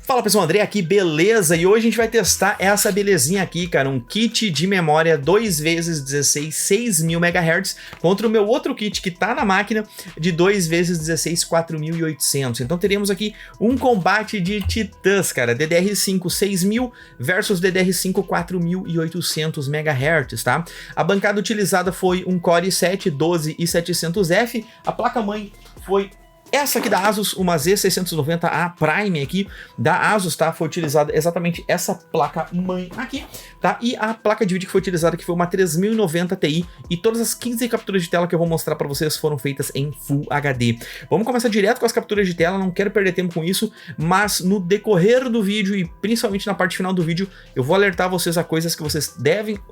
Fala pessoal, André aqui, beleza? E hoje a gente vai testar essa belezinha aqui, cara, um kit de memória 2x16 6000 MHz contra o meu outro kit que tá na máquina de 2x16 4800. Então teremos aqui um combate de titãs, cara, DDR5 6000 versus DDR5 4800 MHz, tá? A bancada utilizada foi um Core i7 12700F, a placa-mãe foi essa aqui da Asus, uma Z690A Prime aqui da Asus, tá? Foi utilizada exatamente essa placa-mãe aqui, tá? E a placa de vídeo que foi utilizada aqui foi uma 3090 Ti e todas as 15 capturas de tela que eu vou mostrar pra vocês foram feitas em Full HD. Vamos começar direto com as capturas de tela, não quero perder tempo com isso, mas no decorrer do vídeo e principalmente na parte final do vídeo, eu vou alertar vocês a coisas que vocês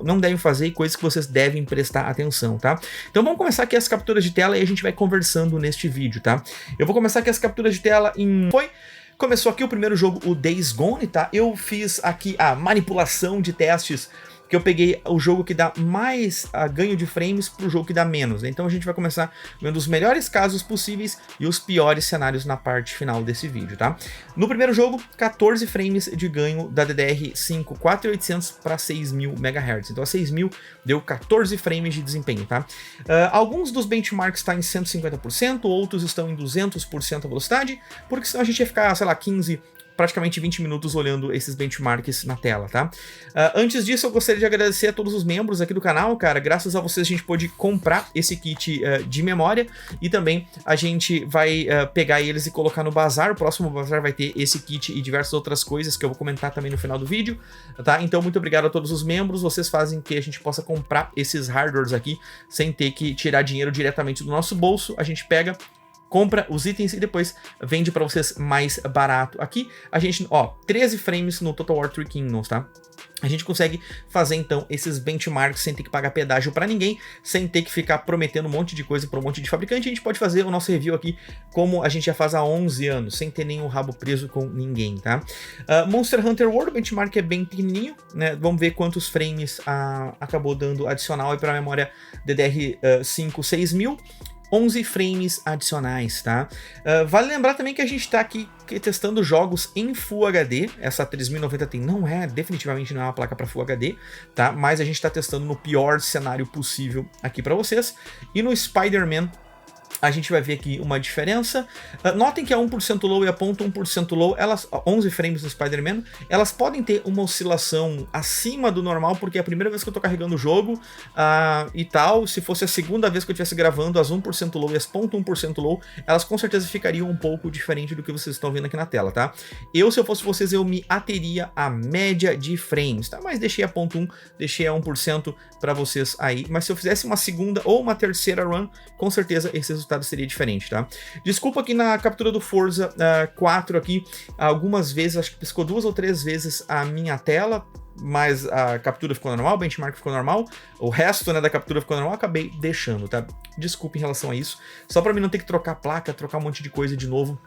não devem fazer e coisas que vocês devem prestar atenção, tá? Então vamos começar aqui as capturas de tela e a gente vai conversando neste vídeo, tá? Eu vou começar aqui as capturas de tela Começou aqui o primeiro jogo, o Days Gone, tá? Eu fiz aqui a manipulação de testes, que eu peguei o jogo que dá mais ganho de frames pro jogo que dá menos, né? Então a gente vai começar vendo os melhores casos possíveis e os piores cenários na parte final desse vídeo, tá? No primeiro jogo, 14 frames de ganho da DDR5 4800 para 6000 MHz. Então a 6000 deu 14 frames de desempenho, tá? Alguns dos benchmarks estão em 150%, outros estão em 200% a velocidade, porque senão a gente ia ficar, sei lá, praticamente 20 minutos olhando esses benchmarks na tela, tá? Antes disso, eu gostaria de agradecer a todos os membros aqui do canal, cara. Graças a vocês a gente pôde comprar esse kit de memória e também a gente vai pegar eles e colocar no bazar. O próximo bazar vai ter esse kit e diversas outras coisas que eu vou comentar também no final do vídeo, tá? Então, muito obrigado a todos os membros. Vocês fazem que a gente possa comprar esses hardwares aqui sem ter que tirar dinheiro diretamente do nosso bolso. A gente pega, compra os itens e depois vende para vocês mais barato. Aqui a gente, 13 frames no Total War Three Kingdoms, tá? A gente consegue fazer então esses benchmarks sem ter que pagar pedágio para ninguém, sem ter que ficar prometendo um monte de coisa para um monte de fabricante. A gente pode fazer o nosso review aqui como a gente já faz há 11 anos, sem ter nenhum rabo preso com ninguém, tá? Monster Hunter World, o benchmark é bem pequenininho, né? Vamos ver quantos frames acabou dando adicional aí para a memória DDR5 6000. 11 frames adicionais, tá? Vale lembrar também que a gente tá aqui testando jogos em Full HD. Essa 3090 Ti definitivamente não é uma placa para Full HD, tá? Mas a gente tá testando no pior cenário possível aqui para vocês. E no Spider-Man a gente vai ver aqui uma diferença. Notem que a 1% low e a 0.1% low, elas 11 frames no Spider-Man, elas podem ter uma oscilação acima do normal, porque é a primeira vez que eu tô carregando o jogo e tal. Se fosse a segunda vez que eu estivesse gravando, as 1% low e as 0.1% low, elas com certeza ficariam um pouco diferente do que vocês estão vendo aqui na tela, tá? Se eu fosse vocês, eu me ateria à média de frames, tá? Mas deixei a 0.1, deixei a 1% para vocês aí. Mas se eu fizesse uma segunda ou uma terceira run, com certeza esse resultado seria diferente, tá? Desculpa aqui na captura do Forza 4 aqui, algumas vezes, acho que piscou 2 ou 3 vezes a minha tela, mas a captura ficou normal, o benchmark ficou normal, o resto, né, da captura ficou normal, acabei deixando, tá? Desculpa em relação a isso, só para mim não ter que trocar a placa, trocar um monte de coisa de novo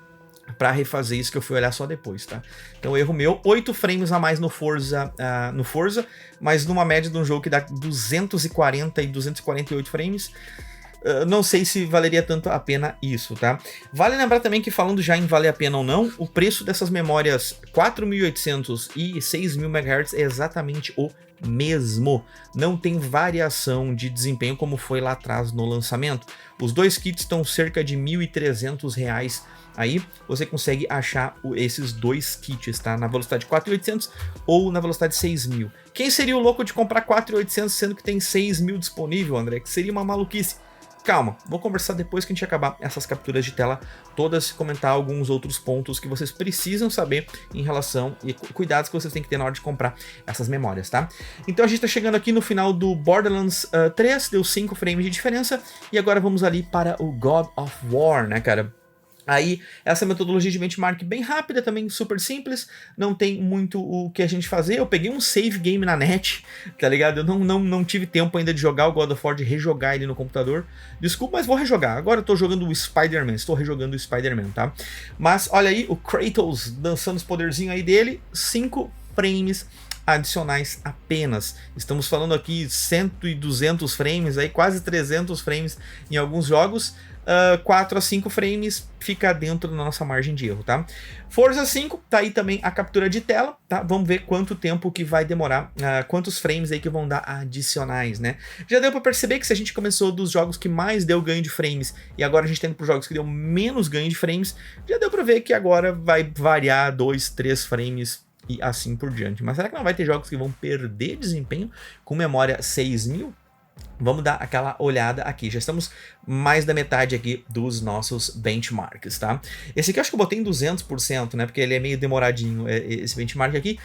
para refazer isso, que eu fui olhar só depois, tá? Então, erro meu, 8 frames a mais no Forza, mas numa média de um jogo que dá 240 e 248 frames, não sei se valeria tanto a pena isso, tá? Vale lembrar também que, falando já em valer a pena ou não, o preço dessas memórias 4800 e 6000 MHz é exatamente o mesmo. Não tem variação de desempenho como foi lá atrás no lançamento. Os dois kits estão cerca de R$ 1.300. Aí você consegue achar esses dois kits, tá? Na velocidade 4800 ou na velocidade 6000. Quem seria o louco de comprar 4800 sendo que tem 6000 disponível, André? Que seria uma maluquice. Calma, vou conversar depois que a gente acabar essas capturas de tela todas, comentar alguns outros pontos que vocês precisam saber em relação e cuidados que vocês têm que ter na hora de comprar essas memórias, tá? Então a gente tá chegando aqui no final do Borderlands 3, deu 5 frames de diferença, e agora vamos ali para o God of War, né, cara? Aí, essa metodologia de benchmark bem rápida, também super simples, não tem muito o que a gente fazer. Eu peguei um save game na net, tá ligado? Eu não tive tempo ainda de jogar o God of War, de rejogar ele no computador. Desculpa, mas vou rejogar. Agora eu tô jogando o Spider-Man, estou rejogando o Spider-Man, tá? Mas olha aí, o Kratos dançando os poderzinhos aí dele, 5 frames adicionais apenas. Estamos falando aqui 100 e 200 frames, aí quase 300 frames em alguns jogos. 4 a 5 frames fica dentro da nossa margem de erro, tá? Forza 5, tá aí também a captura de tela, tá? Vamos ver quanto tempo que vai demorar, quantos frames aí que vão dar adicionais, né? Já deu pra perceber que se a gente começou dos jogos que mais deu ganho de frames e agora a gente tá indo pros jogos que deu menos ganho de frames, já deu pra ver que agora vai variar 2, 3 frames e assim por diante. Mas será que não vai ter jogos que vão perder desempenho com memória 6000? Vamos dar aquela olhada aqui. Já estamos mais da metade aqui dos nossos benchmarks, tá? Esse aqui eu acho que eu botei em 200%, né? Porque ele é meio demoradinho, esse benchmark aqui.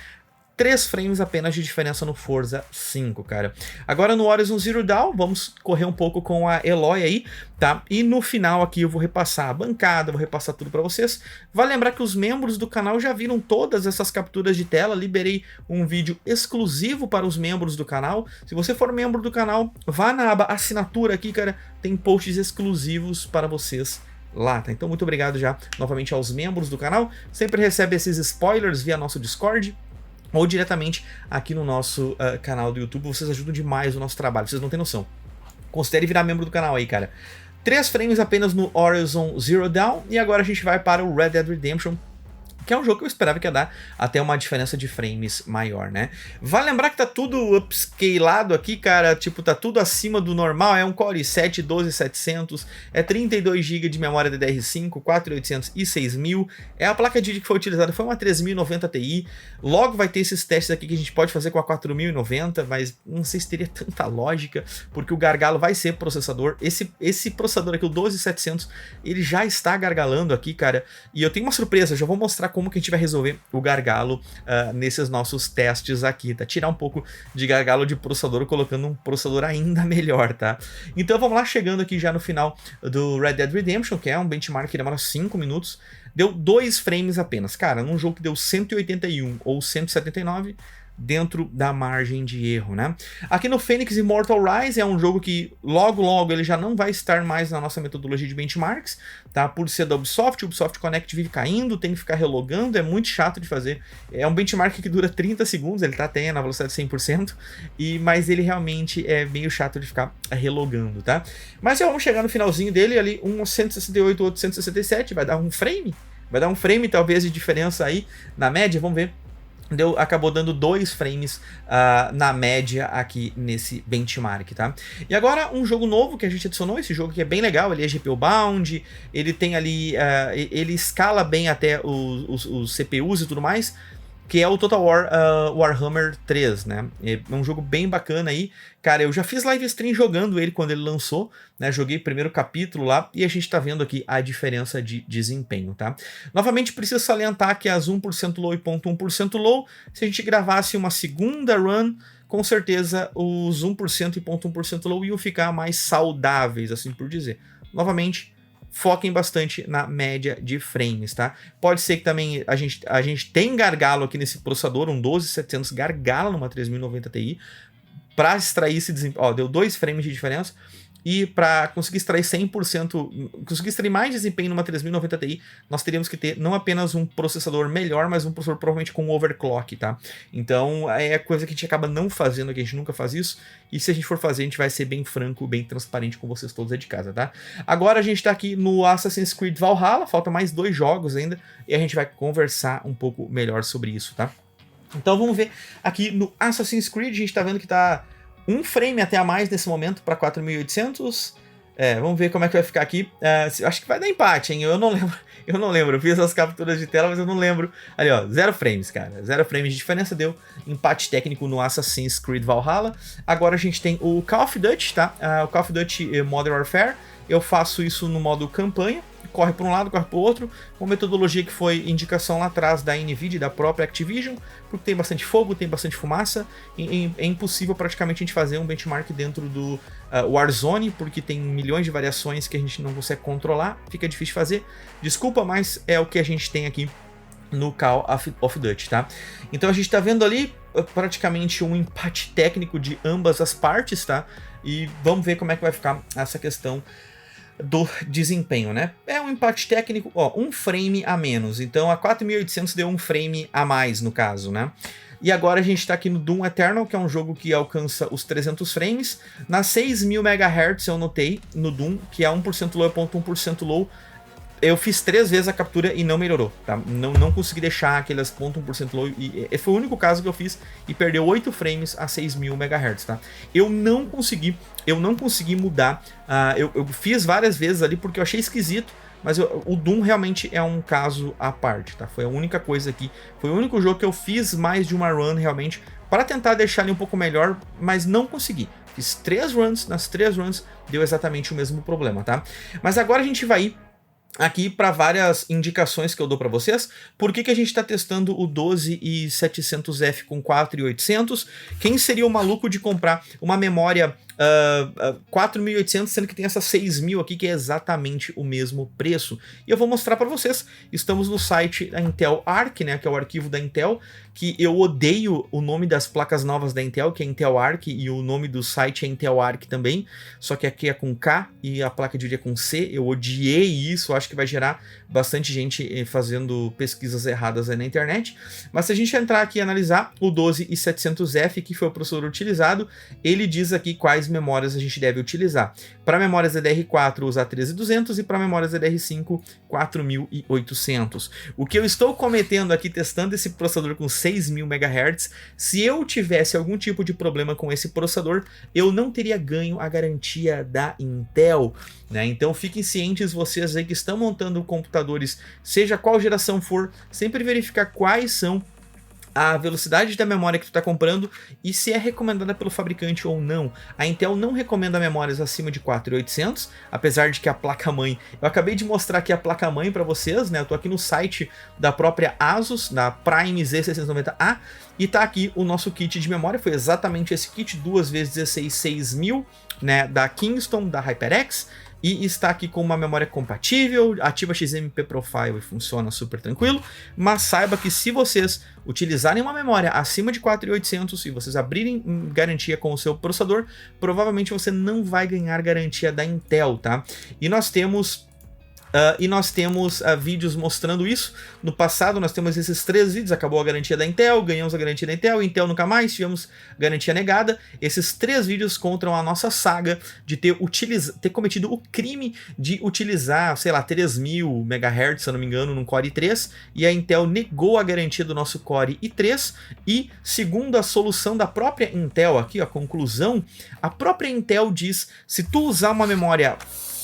3 frames apenas de diferença no Forza 5, cara. Agora no Horizon Zero Dawn, vamos correr um pouco com a Eloy aí, tá? E no final aqui eu vou repassar a bancada, vou repassar tudo para vocês. Vale lembrar que os membros do canal já viram todas essas capturas de tela, liberei um vídeo exclusivo para os membros do canal. Se você for membro do canal, vá na aba assinatura aqui, cara, tem posts exclusivos para vocês lá, tá? Então muito obrigado já novamente aos membros do canal, sempre recebe esses spoilers via nosso Discord, ou diretamente aqui no nosso canal do YouTube. Vocês ajudam demais o nosso trabalho, vocês não têm noção. Considere virar membro do canal aí, cara. 3 frames apenas no Horizon Zero Dawn, e agora a gente vai para o Red Dead Redemption, que é um jogo que eu esperava que ia dar até uma diferença de frames maior, né? Vale lembrar que tá tudo upscalado aqui, cara, tipo, tá tudo acima do normal, é um Core i7 12700, é 32 GB de memória DDR5, 4800 e 6000, é a placa de vídeo que foi utilizada, foi uma 3090 Ti, logo vai ter esses testes aqui que a gente pode fazer com a 4090, mas não sei se teria tanta lógica, porque o gargalo vai ser processador, esse processador aqui, o 12700, ele já está gargalando aqui, cara, e eu tenho uma surpresa, já vou mostrar como que a gente vai resolver o gargalo nesses nossos testes aqui, tá? Tirar um pouco de gargalo de processador, colocando um processador ainda melhor, tá? Então vamos lá, chegando aqui já no final do Red Dead Redemption, que é um benchmark que demora 5 minutos, deu 2 frames apenas. Cara, num jogo que deu 181 ou 179, dentro da margem de erro, né? Aqui no Phoenix Immortal Rise é um jogo que logo ele já não vai estar mais na nossa metodologia de benchmarks, tá? Por ser da Ubisoft, o Ubisoft Connect vive caindo, tem que ficar relogando, é muito chato de fazer. É um benchmark que dura 30 segundos, ele tá até na velocidade 100%, mas ele realmente é meio chato de ficar relogando, tá? Mas já vamos chegar no finalzinho dele, ali um 168, outro 167, vai dar um frame talvez de diferença aí na média, vamos ver. Acabou dando 2 frames na média aqui nesse benchmark, tá? E agora um jogo novo que a gente adicionou, esse jogo que é bem legal, ele é GPU Bound, ele tem ali, ele escala bem até os CPUs e tudo mais, que é o Total War Warhammer 3, né? É um jogo bem bacana aí. Cara, eu já fiz live stream jogando ele quando ele lançou, né? Joguei o primeiro capítulo lá e a gente tá vendo aqui a diferença de desempenho, tá? Novamente, preciso salientar que as 1% low e 0.1% low, se a gente gravasse uma segunda run, com certeza os 1% e 0.1% low iam ficar mais saudáveis, assim por dizer. Novamente, foquem bastante na média de frames, tá? Pode ser que também a gente tem gargalo aqui nesse processador, um 12700 gargala numa 3090 Ti, para extrair esse desempenho, ó, deu 2 frames de diferença, e para conseguir extrair 100%, conseguir extrair mais desempenho numa 3090 Ti, nós teríamos que ter não apenas um processador melhor, mas um processador provavelmente com overclock, tá? Então é coisa que a gente acaba não fazendo aqui, a gente nunca faz isso, e se a gente for fazer, a gente vai ser bem franco, bem transparente com vocês todos aí de casa, tá? Agora a gente tá aqui no Assassin's Creed Valhalla, falta mais 2 jogos ainda, e a gente vai conversar um pouco melhor sobre isso, tá? Então vamos ver aqui no Assassin's Creed, a gente tá vendo que tá um frame até a mais nesse momento para 4800. Vamos ver como é que vai ficar aqui. Acho que vai dar empate, hein? Eu não lembro. Eu fiz as capturas de tela, mas eu não lembro. Ali, ó, 0 frames, cara. 0 frames de diferença, deu empate técnico no Assassin's Creed Valhalla. Agora a gente tem o Call of Duty, tá? O Call of Duty Modern Warfare. Eu faço isso no modo campanha. Corre para um lado, corre para o outro, uma metodologia que foi indicação lá atrás da NVIDIA e da própria Activision, porque tem bastante fogo, tem bastante fumaça, e é impossível praticamente a gente fazer um benchmark dentro do Warzone, porque tem milhões de variações que a gente não consegue controlar, fica difícil de fazer. Desculpa, mas é o que a gente tem aqui no Call of Duty, tá? Então a gente tá vendo ali praticamente um empate técnico de ambas as partes, tá? E vamos ver como é que vai ficar essa questão do desempenho, né? É um empate técnico, ó, um frame a menos. Então a 4800 deu um frame a mais no caso, né? E agora a gente está aqui no Doom Eternal, que é um jogo que alcança os 300 frames. Nas 6000 MHz eu notei no Doom, que é 1% low, 0.1% low. Eu fiz 3 vezes a captura e não melhorou, tá? Não consegui deixar aqueles 0.1% low, e foi o único caso que eu fiz e perdeu 8 frames a 6000 MHz, tá? Eu não consegui mudar, eu fiz várias vezes ali porque eu achei esquisito, mas o Doom realmente é um caso à parte, tá? Foi a única coisa aqui, foi o único jogo que eu fiz mais de uma run realmente para tentar deixar ele um pouco melhor, mas não consegui. Fiz 3 runs, nas 3 runs deu exatamente o mesmo problema, tá? Mas agora a gente vai ir aqui para várias indicações que eu dou para vocês. Por que a gente está testando o 12700F com 4800? Quem seria o maluco de comprar uma memória 4800, sendo que tem essa 6000 aqui, que é exatamente o mesmo preço? E eu vou mostrar para vocês. Estamos no site da Intel Arc, né, que é o arquivo da Intel, que eu odeio o nome das placas novas da Intel, que é Intel Arc, e o nome do site é Intel Arc também, só que aqui é com K e a placa de vídeo é com C. Eu odiei isso, acho que vai gerar bastante gente fazendo pesquisas erradas aí na internet. Mas se a gente entrar aqui e analisar o 12700F, que foi o processador utilizado, ele diz aqui quais memórias a gente deve utilizar. Para memórias DDR4 usar 13200 e para memórias DDR5 4800. O que eu estou cometendo aqui testando esse processador com 6000 MHz, se eu tivesse algum tipo de problema com esse processador, eu não teria ganho a garantia da Intel, né? Então fiquem cientes vocês aí que estão montando computadores, seja qual geração for, sempre verificar quais são a velocidade da memória que tu está comprando e se é recomendada pelo fabricante ou não. A Intel não recomenda memórias acima de 4800, apesar de que a placa-mãe... Eu acabei de mostrar aqui a placa-mãe para vocês, né? Eu tô aqui no site da própria ASUS, da Prime Z690A, e tá aqui o nosso kit de memória. Foi exatamente esse kit, 2x16 6000, né? Da Kingston, da HyperX. E está aqui com uma memória compatível, ativa XMP Profile e funciona super tranquilo, mas saiba que se vocês utilizarem uma memória acima de 4800 e vocês abrirem garantia com o seu processador, provavelmente você não vai ganhar garantia da Intel, tá? E nós temos vídeos mostrando isso. No passado nós temos esses 3 vídeos, acabou a garantia da Intel, ganhamos a garantia da Intel nunca mais, tivemos garantia negada. Esses 3 vídeos contam a nossa saga de ter cometido o crime de utilizar, sei lá, 3000 MHz, se eu não me engano, num Core i3, e a Intel negou a garantia do nosso Core i3, e segundo a solução da própria Intel, aqui a conclusão, a própria Intel diz, se tu usar uma memória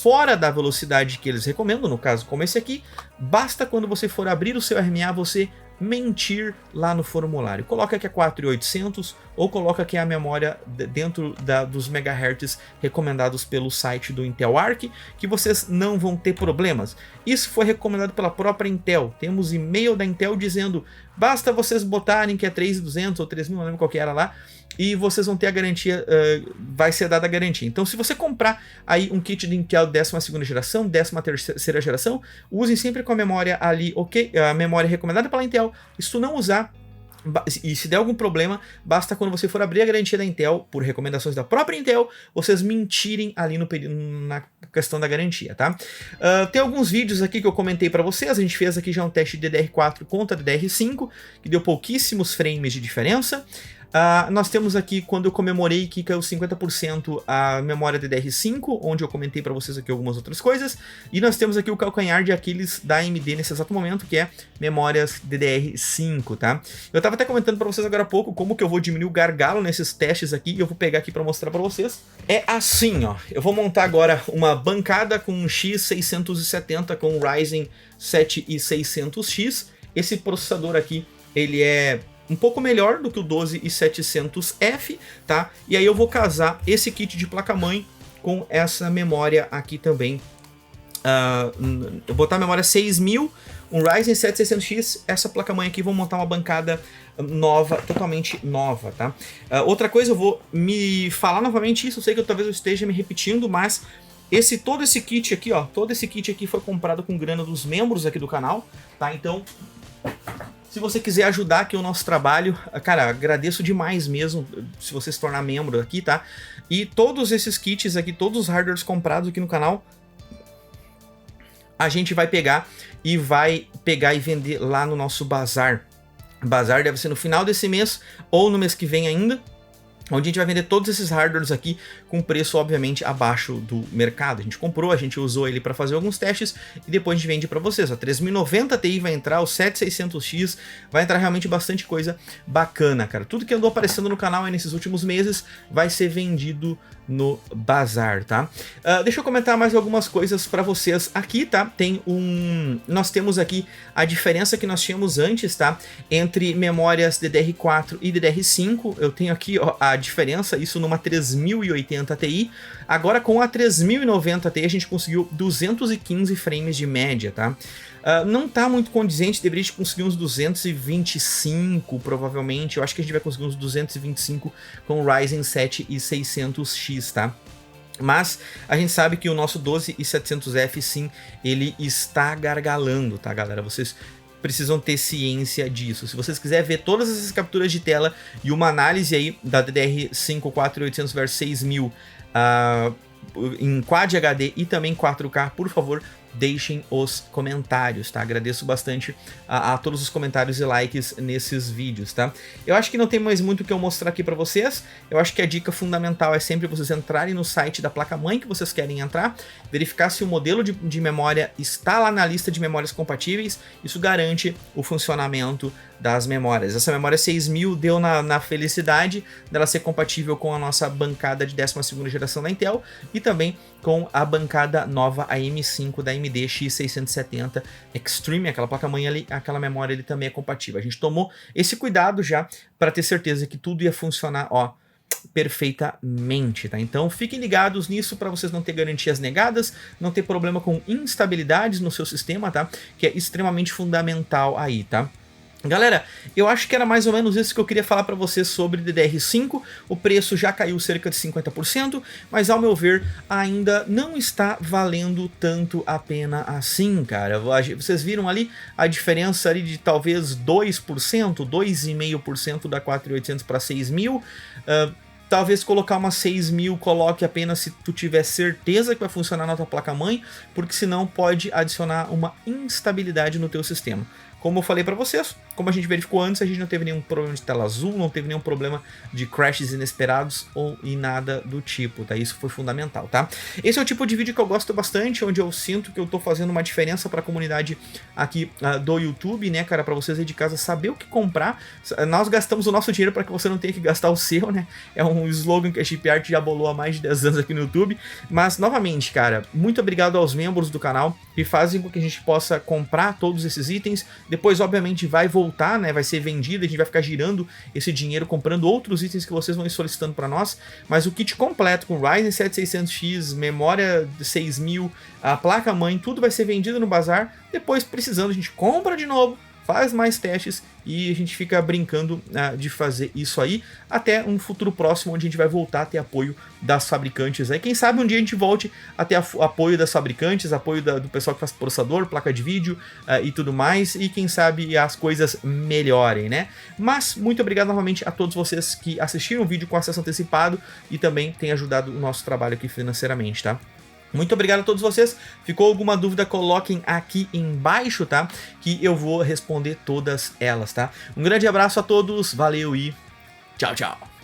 fora da velocidade que eles recomendam, no caso como esse aqui, basta quando você for abrir o seu RMA você mentir lá no formulário. Coloca que é 4800 ou coloca que é a memória dentro dos megahertz recomendados pelo site do Intel Arc, que vocês não vão ter problemas. Isso foi recomendado pela própria Intel. Temos e-mail da Intel dizendo, basta vocês botarem que é 3200 ou 3000, não lembro qual que era lá, e vocês vão ter a garantia, vai ser dada a garantia. Então se você comprar aí um kit de Intel 12ª geração, 13ª geração, usem sempre com a memória ali, ok? A memória recomendada pela Intel. Se tu não usar, e se der algum problema, basta quando você for abrir a garantia da Intel, por recomendações da própria Intel, vocês mentirem ali na questão da garantia, tá? Tem alguns vídeos aqui que eu comentei para vocês, a gente fez aqui já um teste de DDR4 contra DDR5, que deu pouquíssimos frames de diferença. Nós temos aqui, quando eu comemorei que caiu 50% a memória DDR5, onde eu comentei para vocês aqui algumas outras coisas, e nós temos aqui o calcanhar de Aquiles da AMD nesse exato momento, que é memórias DDR5, tá? Eu tava até comentando para vocês agora há pouco como que eu vou diminuir o gargalo nesses testes aqui, e eu vou pegar aqui para mostrar para vocês. É assim, ó, eu vou montar agora uma bancada com um X670 com Ryzen 7 6600X. Esse processador aqui, ele é um pouco melhor do que o 12700F, tá? E aí eu vou casar esse kit de placa-mãe com essa memória aqui também. Eu vou botar a memória 6000, um Ryzen 7 6600X, essa placa-mãe aqui, vou montar uma bancada nova, totalmente nova, tá? Outra coisa, eu vou me falar novamente isso, eu sei que talvez eu esteja me repetindo, mas todo esse kit aqui, ó, todo esse kit aqui foi comprado com grana dos membros aqui do canal, tá? Então, se você quiser ajudar aqui o nosso trabalho, cara, agradeço demais mesmo se você se tornar membro aqui, tá? E todos esses kits aqui, todos os hardwares comprados aqui no canal, a gente vai pegar e vender lá no nosso bazar. Bazar deve ser no final desse mês ou no mês que vem ainda, onde a gente vai vender todos esses hardwares aqui com preço, obviamente, abaixo do mercado. A gente comprou, a gente usou ele para fazer alguns testes e depois a gente vende para vocês. A 3090 Ti vai entrar, o 7600X, vai entrar realmente bastante coisa bacana, cara. Tudo que andou aparecendo no canal aí nesses últimos meses vai ser vendido no bazar, tá? Deixa eu comentar mais algumas coisas para vocês aqui, tá? Nós temos aqui a diferença que nós tínhamos antes, tá? Entre memórias DDR4 e DDR5. Eu tenho aqui, ó, a diferença, isso numa 3080 Ti. Agora com a 3090 Ti a gente conseguiu 215 frames de média, tá? Não tá muito condizente, deveria conseguir uns 225, provavelmente. Eu acho que a gente vai conseguir uns 225 com o Ryzen 7 e 600X, tá? Mas a gente sabe que o nosso 12700F, sim, ele está gargalando, tá, galera? Vocês precisam ter ciência disso. Se vocês quiserem ver todas essas capturas de tela e uma análise aí da DDR5 4800 versus 6000 em Quad HD e também 4K, por favor, deixem os comentários, tá? Agradeço bastante a todos os comentários e likes nesses vídeos, tá? Eu acho que não tem mais muito o que eu mostrar aqui pra vocês. Eu acho que a dica fundamental é sempre vocês entrarem no site da placa-mãe que vocês querem entrar, verificar se o modelo de memória está lá na lista de memórias compatíveis. Isso garante o funcionamento das memórias. Essa memória 6000 deu na felicidade dela ser compatível com a nossa bancada de 12ª geração da Intel e também com a bancada nova, a M5 da AMD X670 Extreme, aquela placa-mãe ali, aquela memória ali também é compatível. A gente tomou esse cuidado já para ter certeza que tudo ia funcionar, ó, perfeitamente, tá? Então fiquem ligados nisso para vocês não ter garantias negadas, não ter problema com instabilidades no seu sistema, tá? Que é extremamente fundamental aí, tá? Galera, eu acho que era mais ou menos isso que eu queria falar para vocês sobre DDR5. O preço já caiu cerca de 50%, mas ao meu ver ainda não está valendo tanto a pena assim, cara. Vocês viram ali a diferença ali de talvez 2%, 2,5% da 4800 para 6000. Talvez colocar uma 6000 coloque apenas se tu tiver certeza que vai funcionar na tua placa-mãe, porque senão pode adicionar uma instabilidade no teu sistema. Como eu falei para vocês, como a gente verificou antes, a gente não teve nenhum problema de tela azul, não teve nenhum problema de crashes inesperados e nada do tipo, tá? Isso foi fundamental, tá? Esse é o tipo de vídeo que eu gosto bastante, onde eu sinto que eu tô fazendo uma diferença para a comunidade aqui do YouTube, né, cara? Para vocês aí de casa saber o que comprar. Nós gastamos o nosso dinheiro para que você não tenha que gastar o seu, né? É um slogan que a Chipart já bolou há mais de 10 anos aqui no YouTube. Mas, novamente, cara, muito obrigado aos membros do canal que fazem com que a gente possa comprar todos esses itens. Depois, obviamente, vai voltar, né? Vai ser vendido, a gente vai ficar girando esse dinheiro, comprando outros itens que vocês vão ir solicitando para nós. Mas o kit completo, com Ryzen 7 600X, memória de 6000, a placa-mãe, tudo vai ser vendido no bazar. Depois, precisando, a gente compra de novo, faz mais testes e a gente fica brincando de fazer isso aí até um futuro próximo onde a gente vai voltar a ter apoio das fabricantes. Aí quem sabe um dia a gente volte a ter apoio das fabricantes, apoio do pessoal que faz processador, placa de vídeo e tudo mais, e quem sabe as coisas melhorem, né? Mas muito obrigado novamente a todos vocês que assistiram o vídeo com acesso antecipado e também têm ajudado o nosso trabalho aqui financeiramente, tá? Muito obrigado a todos vocês. Ficou alguma dúvida, coloquem aqui embaixo, tá? Que eu vou responder todas elas, tá? Um grande abraço a todos, valeu e tchau, tchau!